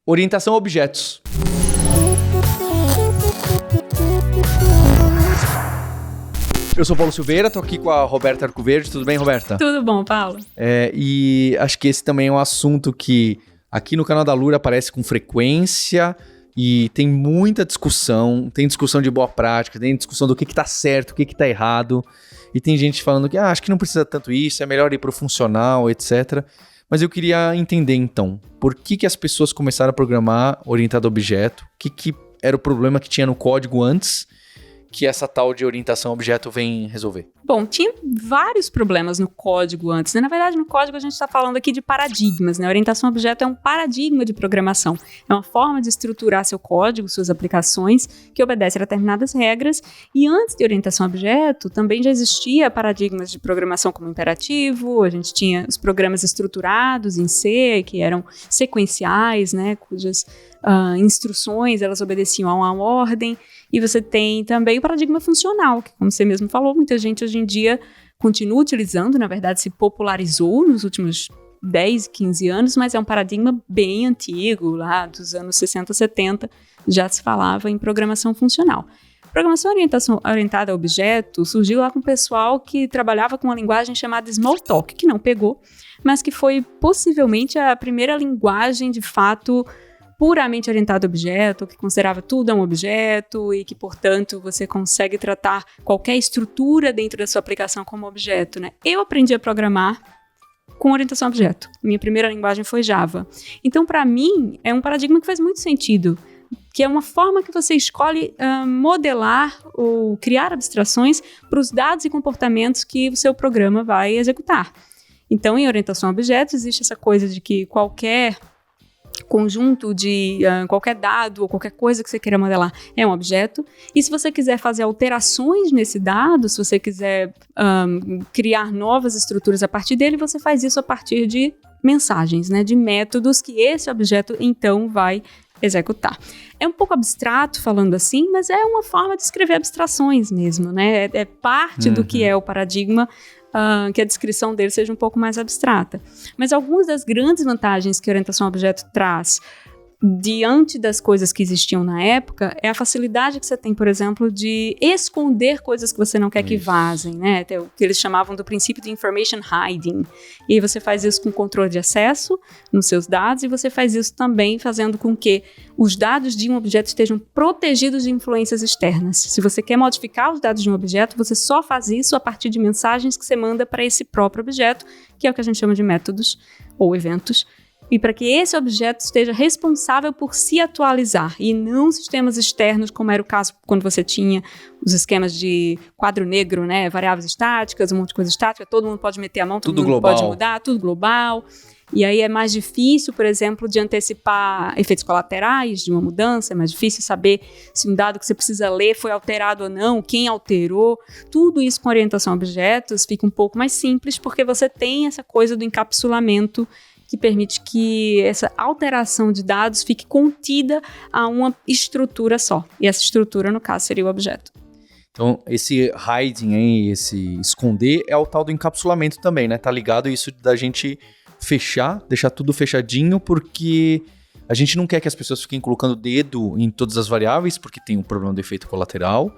Orientação a objetos. Eu sou Paulo Silveira, tô aqui com a Roberta Arcoverde. Tudo bem, Roberta? Tudo bom, Paulo. E acho que esse também é um assunto que aqui no canal da Lura aparece com frequência e tem muita discussão. Tem discussão de boa prática, tem discussão do que tá certo, o que tá errado. E tem gente falando que acho que não precisa tanto isso, é melhor ir pro funcional, etc. Mas eu queria entender, então, por que as pessoas começaram a programar orientado a objeto? O que era o problema que tinha no código antes que essa tal de orientação a objeto vem resolver? Bom, tinha vários problemas no código antes, né? Na verdade, no código a gente está falando aqui de paradigmas, né? A orientação a objeto é um paradigma de programação. É uma forma de estruturar seu código, suas aplicações, que obedece a determinadas regras. E antes de orientação a objeto, também já existia paradigmas de programação como imperativo, a gente tinha os programas estruturados em C, que eram sequenciais, né? Cujas instruções, elas obedeciam a uma ordem. E você tem também o paradigma funcional, que, como você mesmo falou, muita gente hoje em dia continua utilizando, na verdade se popularizou nos últimos 10, 15 anos, mas é um paradigma bem antigo, lá dos anos 60, 70, já se falava em programação funcional. Programação orientada a objeto surgiu lá com o pessoal que trabalhava com uma linguagem chamada Smalltalk, que não pegou, mas que foi possivelmente a primeira linguagem, de fato, puramente orientado a objeto, que considerava tudo um objeto e que, portanto, você consegue tratar qualquer estrutura dentro da sua aplicação como objeto, né? Eu aprendi a programar com orientação a objeto. Minha primeira linguagem foi Java. Então, para mim, é um paradigma que faz muito sentido, que é uma forma que você escolhe modelar ou criar abstrações para os dados e comportamentos que o seu programa vai executar. Então, em orientação a objetos, existe essa coisa de que qualquer conjunto de qualquer dado ou qualquer coisa que você queira modelar é um objeto, e se você quiser fazer alterações nesse dado, se você quiser criar novas estruturas a partir dele, você faz isso a partir de mensagens, né, de métodos que esse objeto então vai executar. É um pouco abstrato falando assim, mas é uma forma de escrever abstrações mesmo, né, é parte do que é o paradigma, que a descrição dele seja um pouco mais abstrata. Mas algumas das grandes vantagens que a orientação a objeto traz diante das coisas que existiam na época é a facilidade que você tem, por exemplo, de esconder coisas que você não quer que vazem, né? O que eles chamavam do princípio de information hiding. E aí você faz isso com controle de acesso nos seus dados, e você faz isso também fazendo com que os dados de um objeto estejam protegidos de influências externas. Se você quer modificar os dados de um objeto, você só faz isso a partir de mensagens que você manda para esse próprio objeto, que é o que a gente chama de métodos ou eventos, e para que esse objeto esteja responsável por se atualizar, e não sistemas externos, como era o caso quando você tinha os esquemas de quadro negro, né, variáveis estáticas, um monte de coisa estática, todo mundo pode meter a mão, todo mundo global. Pode mudar, tudo global. E aí é mais difícil, por exemplo, de antecipar efeitos colaterais de uma mudança, é mais difícil saber se um dado que você precisa ler foi alterado ou não, quem alterou. Tudo isso com orientação a objetos fica um pouco mais simples, porque você tem essa coisa do encapsulamento que permite que essa alteração de dados fique contida a uma estrutura só. E essa estrutura, no caso, seria o objeto. Então, esse hiding aí, esse esconder, é o tal do encapsulamento também, né? Tá ligado isso da gente fechar, deixar tudo fechadinho, porque a gente não quer que as pessoas fiquem colocando o dedo em todas as variáveis, porque tem o problema do efeito colateral.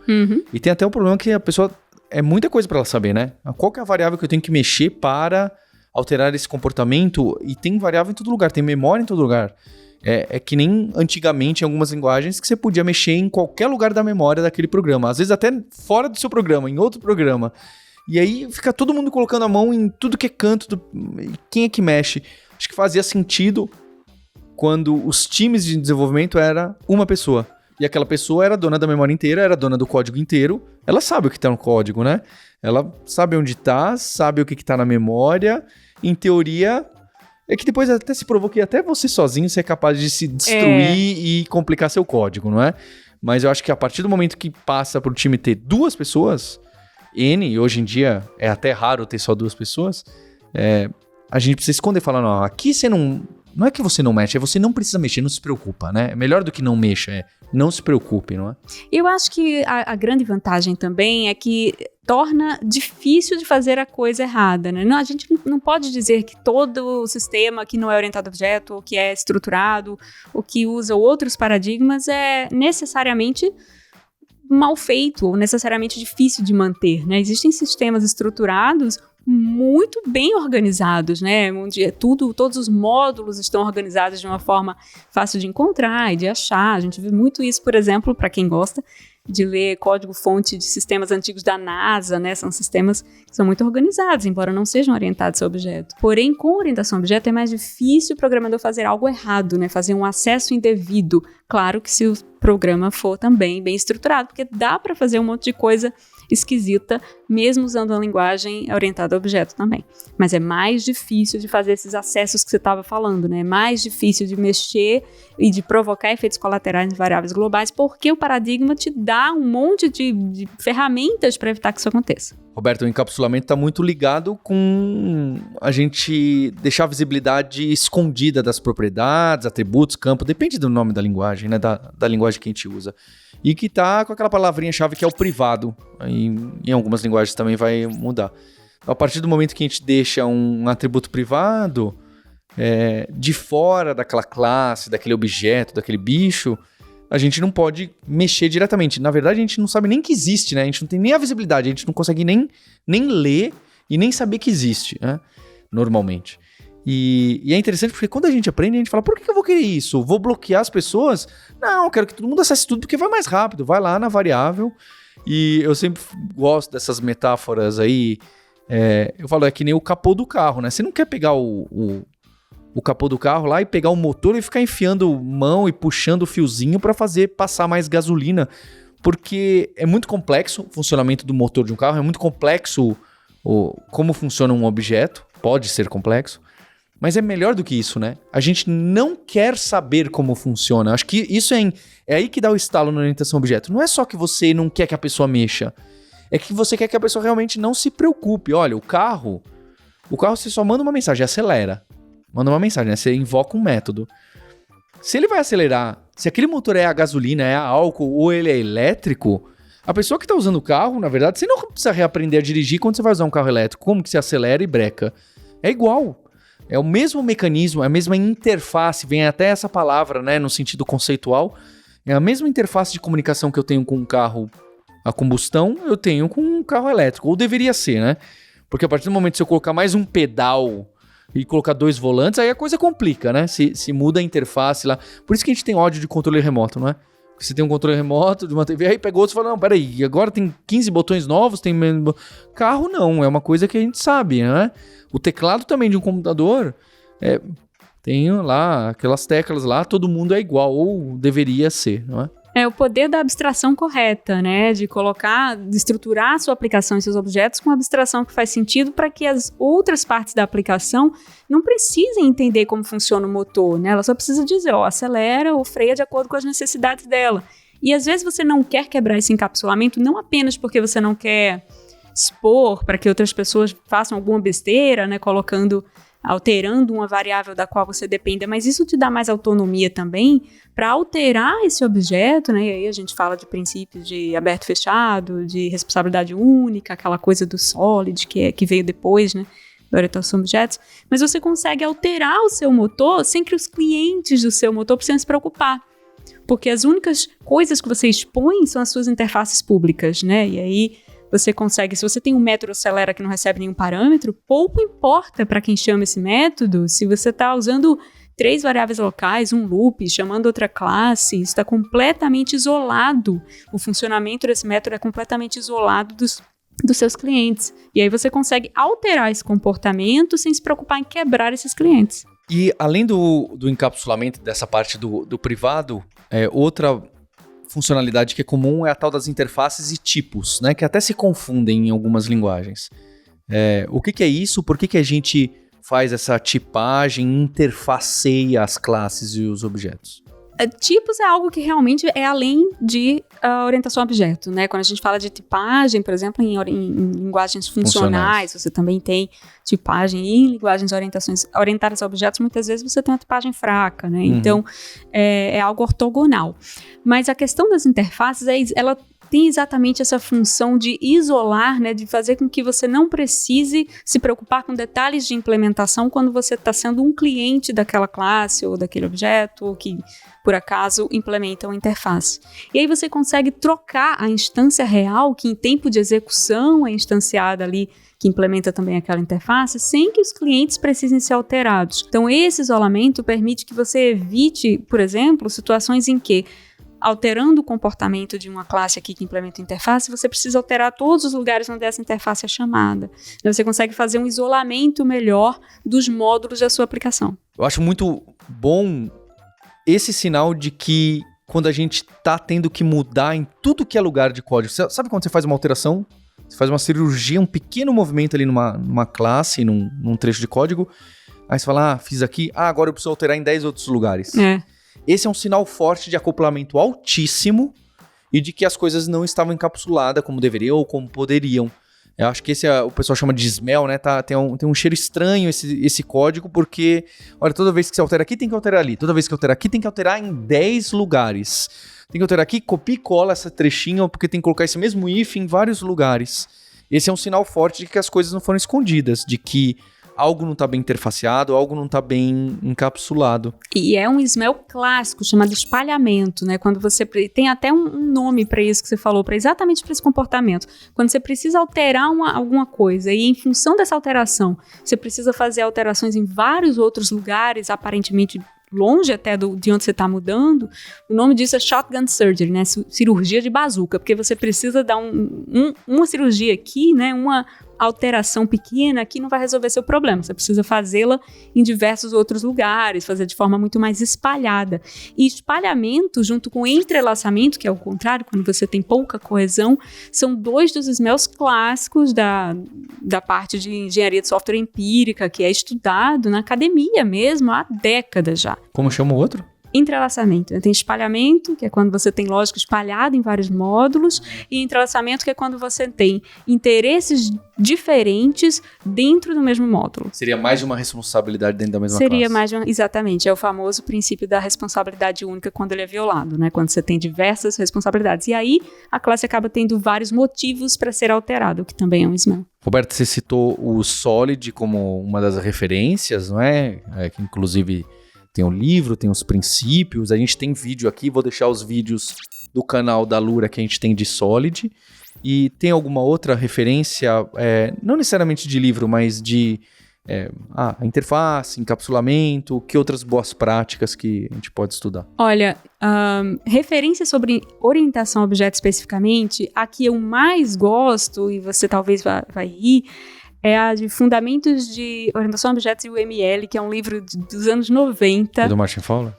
E tem até o problema que a pessoa... É muita coisa para ela saber, né? Qual que é a variável que eu tenho que mexer para alterar esse comportamento? E tem variável em todo lugar, tem memória em todo lugar. É que nem antigamente em algumas linguagens que você podia mexer em qualquer lugar da memória daquele programa. Às vezes até fora do seu programa, em outro programa. E aí fica todo mundo colocando a mão em tudo que é canto. Quem é que mexe? Acho que fazia sentido quando os times de desenvolvimento era uma pessoa. E aquela pessoa era dona da memória inteira, era dona do código inteiro. Ela sabe o que está no código, né? Ela sabe onde está, sabe o que está na memória. Em teoria, é que depois até se provou que até você sozinho você é capaz de se destruir e complicar seu código, não é? Mas eu acho que a partir do momento que passa para o time ter duas pessoas, e hoje em dia é até raro ter só duas pessoas, a gente precisa esconder, falar, não, aqui você não Não é que você não mexe, é você não precisa mexer, não se preocupa, né? É melhor do que não mexa, não se preocupe, não é? Eu acho que a grande vantagem também é que torna difícil de fazer a coisa errada, né? Não, a gente não pode dizer que todo o sistema que não é orientado a objeto, ou que é estruturado, ou que usa outros paradigmas é necessariamente mal feito ou necessariamente difícil de manter, né? Existem sistemas estruturados muito bem organizados, né? Onde todos os módulos estão organizados de uma forma fácil de encontrar e de achar. A gente vê muito isso, por exemplo, para quem gosta de ler código-fonte de sistemas antigos da NASA, né? São sistemas que são muito organizados, embora não sejam orientados a objeto. Porém, com orientação a objeto é mais difícil o programador fazer algo errado, né? Fazer um acesso indevido. Claro que se o programa for também bem estruturado, porque dá para fazer um monte de coisa esquisita, mesmo usando uma linguagem orientada a objeto também. Mas é mais difícil de fazer esses acessos que você estava falando, né? É mais difícil de mexer e de provocar efeitos colaterais em variáveis globais, porque o paradigma te dá um monte de ferramentas para evitar que isso aconteça. Roberto, o encapsulamento está muito ligado com a gente deixar a visibilidade escondida das propriedades, atributos, campo, depende do nome da linguagem, né? Da linguagem que a gente usa. E que tá com aquela palavrinha-chave que é o privado. Em algumas linguagens também vai mudar. A partir do momento que a gente deixa um atributo privado de fora daquela classe, daquele objeto, daquele bicho, a gente não pode mexer diretamente. Na verdade, a gente não sabe nem que existe, né? A gente não tem nem a visibilidade, a gente não consegue nem ler e nem saber que existe, né? Normalmente. E é interessante porque quando a gente aprende, a gente fala, por que eu vou querer isso? Vou bloquear as pessoas? Não, eu quero que todo mundo acesse tudo porque vai mais rápido. Vai lá na variável. E eu sempre gosto dessas metáforas aí. Eu falo, é que nem o capô do carro, né? Você não quer pegar o capô do carro lá e pegar o motor e ficar enfiando mão e puxando o fiozinho para fazer passar mais gasolina. Porque é muito complexo o funcionamento do motor de um carro, é muito complexo como funciona um objeto. Pode ser complexo. Mas é melhor do que isso, né? A gente não quer saber como funciona. Acho que isso é aí que dá o estalo na orientação a objeto. Não é só que você não quer que a pessoa mexa. É que você quer que a pessoa realmente não se preocupe. Olha, o carro você só manda uma mensagem, acelera. Manda uma mensagem, né? Você invoca um método. Se ele vai acelerar, se aquele motor é a gasolina, é a álcool ou ele é elétrico, a pessoa que está usando o carro, na verdade, você não precisa reaprender a dirigir quando você vai usar um carro elétrico. Como que você acelera e breca? É igual. É o mesmo mecanismo, é a mesma interface, vem até essa palavra, né, no sentido conceitual. É a mesma interface de comunicação que eu tenho com um carro a combustão, eu tenho com um carro elétrico. Ou deveria ser, né? Porque a partir do momento que eu colocar mais um pedal e colocar 2 volantes, aí a coisa complica, né? Se muda a interface lá. Por isso que a gente tem ódio de controle remoto, não é? Você tem um controle remoto de uma TV, aí pegou outro e fala, não, peraí, agora tem 15 botões novos, tem menos... Carro não, é uma coisa que a gente sabe, né? O teclado também de um computador, tem lá aquelas teclas lá, todo mundo é igual, ou deveria ser, não é? É o poder da abstração correta, né? De estruturar a sua aplicação e seus objetos com uma abstração que faz sentido para que as outras partes da aplicação não precisem entender como funciona o motor, né? Ela só precisa dizer, acelera ou freia de acordo com as necessidades dela. E às vezes você não quer quebrar esse encapsulamento, não apenas porque você não quer expor para que outras pessoas façam alguma besteira, né? Alterando uma variável da qual você dependa, mas isso te dá mais autonomia também para alterar esse objeto, né? E aí a gente fala de princípios de aberto e fechado, de responsabilidade única, aquela coisa do Solid que veio depois, né? Da orientação a objetos. Mas você consegue alterar o seu motor sem que os clientes do seu motor precisem se preocupar. Porque as únicas coisas que você expõe são as suas interfaces públicas, né? E aí você consegue, se você tem um método acelera que não recebe nenhum parâmetro, pouco importa para quem chama esse método, se você está usando 3 variáveis locais, um loop, chamando outra classe, isso está completamente isolado. O funcionamento desse método é completamente isolado dos seus clientes. E aí você consegue alterar esse comportamento sem se preocupar em quebrar esses clientes. E além do encapsulamento dessa parte do privado, outra funcionalidade que é comum é a tal das interfaces e tipos, né? Que até se confundem em algumas linguagens. O que é isso? Por que a gente faz essa tipagem, interfaceia as classes e os objetos? Tipos é algo que realmente é além de orientação a objeto, né? Quando a gente fala de tipagem, por exemplo, em linguagens funcionais, você também tem tipagem e em linguagens orientadas a objetos, muitas vezes você tem uma tipagem fraca, né? Então, é algo ortogonal. Mas a questão das interfaces, ela tem exatamente essa função de isolar, né, de fazer com que você não precise se preocupar com detalhes de implementação quando você está sendo um cliente daquela classe ou daquele objeto, ou que, por acaso, implementa uma interface. E aí você consegue trocar a instância real, que em tempo de execução é instanciada ali, que implementa também aquela interface, sem que os clientes precisem ser alterados. Então, esse isolamento permite que você evite, por exemplo, situações em que, alterando o comportamento de uma classe aqui que implementa interface, você precisa alterar todos os lugares onde essa interface é chamada. Então, você consegue fazer um isolamento melhor dos módulos da sua aplicação. Eu acho muito bom esse sinal de que quando a gente tá tendo que mudar em tudo que é lugar de código. Sabe quando você faz uma alteração? Você faz uma cirurgia, um pequeno movimento ali numa classe, num trecho de código. Aí você fala, fiz aqui, agora eu preciso alterar em 10 outros lugares. Esse é um sinal forte de acoplamento altíssimo e de que as coisas não estavam encapsuladas como deveriam ou como poderiam. Eu acho que esse o pessoal chama de smell, né? Tem um cheiro estranho esse código, porque, olha, toda vez que você altera aqui, tem que alterar ali. Toda vez que alterar aqui, tem que alterar em 10 lugares. Tem que alterar aqui, copia e cola essa trechinha, porque tem que colocar esse mesmo if em vários lugares. Esse é um sinal forte de que as coisas não foram escondidas, de que algo não está bem interfaceado, algo não está bem encapsulado. E é um smell clássico, chamado espalhamento, né? Quando você tem até um nome para isso que você falou, exatamente para esse comportamento. Quando você precisa alterar alguma coisa e em função dessa alteração, você precisa fazer alterações em vários outros lugares, aparentemente longe até de onde você está mudando, o nome disso é shotgun surgery, né? Cirurgia de bazuca, porque você precisa dar uma cirurgia aqui, né? Uma alteração pequena aqui não vai resolver seu problema. Você precisa fazê-la em diversos outros lugares, fazer de forma muito mais espalhada. E espalhamento junto com entrelaçamento, que é o contrário, quando você tem pouca coesão, são dois dos smells clássicos da parte de engenharia de software empírica, que é estudado na academia mesmo há décadas já. Como chama o outro? Entrelaçamento. Tem espalhamento, que é quando você tem lógica espalhada em vários módulos, e entrelaçamento, que é quando você tem interesses diferentes dentro do mesmo módulo. Seria mais uma responsabilidade dentro da mesma classe. Seria mais uma, exatamente. É o famoso princípio da responsabilidade única quando ele é violado, né? Quando você tem diversas responsabilidades. E aí, a classe acaba tendo vários motivos para ser alterada, o que também é um smell. Roberto, você citou o Solid como uma das referências, não é? Que inclusive tem o livro, tem os princípios, a gente tem vídeo aqui, vou deixar os vídeos do canal da Lura que a gente tem de Solid. E tem alguma outra referência, não necessariamente de livro, mas de interface, encapsulamento, que outras boas práticas que a gente pode estudar? Olha, referência sobre orientação a objeto especificamente, a que eu mais gosto, e você talvez vai rir, é a de Fundamentos de Orientação a Objetos e UML, que é um livro dos anos 90. É do Martin Fowler?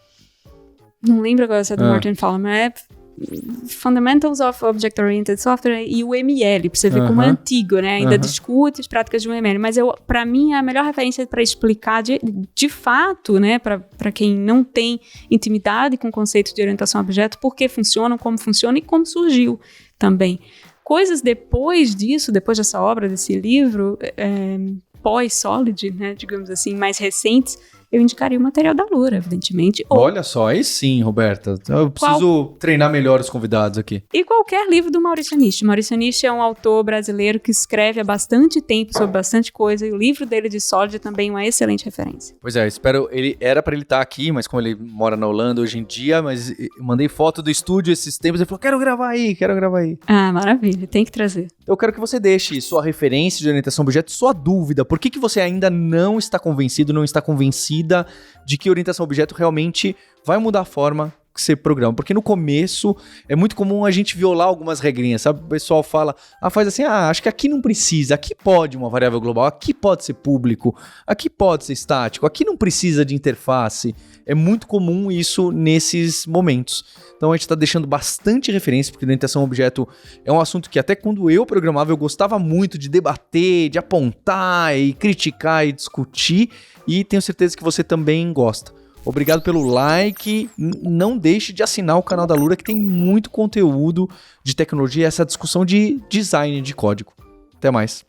Não lembro agora se é do Martin Fowler, mas é Fundamentals of Object-Oriented Software e UML, pra você ver como é antigo, né? Ainda discute as práticas de UML, mas pra mim é a melhor referência para explicar de fato, né, pra quem não tem intimidade com o conceito de orientação a objeto, por que funcionam, como funciona e como surgiu também. Coisas depois disso, depois dessa obra, desse livro, pós-Solid, né, digamos assim, mais recentes, eu indicaria o material da Lura, evidentemente. Olha só, aí sim, Roberta. Eu preciso treinar melhor os convidados aqui. E qualquer livro do Maurício Nishi. Maurício Nishi é um autor brasileiro que escreve há bastante tempo sobre bastante coisa, e o livro dele de Solid é também uma excelente referência. Pois é, era pra ele estar aqui, mas como ele mora na Holanda hoje em dia, mas eu mandei foto do estúdio esses tempos, ele falou, quero gravar aí. Ah, maravilha, tem que trazer. Eu quero que você deixe sua referência de orientação a objeto, sua dúvida. Por que você ainda não está convencido, não está convencida de que orientação a objeto realmente vai mudar a forma que você programa? Porque no começo é muito comum a gente violar algumas regrinhas, sabe? O pessoal fala, faz assim, acho que aqui não precisa, aqui pode uma variável global, aqui pode ser público, aqui pode ser estático, aqui não precisa de interface. É muito comum isso nesses momentos. Então a gente está deixando bastante referência, porque orientação a objeto é um assunto que até quando eu programava eu gostava muito de debater, de apontar e criticar e discutir, e tenho certeza que você também gosta. Obrigado pelo like. Não deixe de assinar o canal da Lura, que tem muito conteúdo de tecnologia e essa discussão de design de código. Até mais.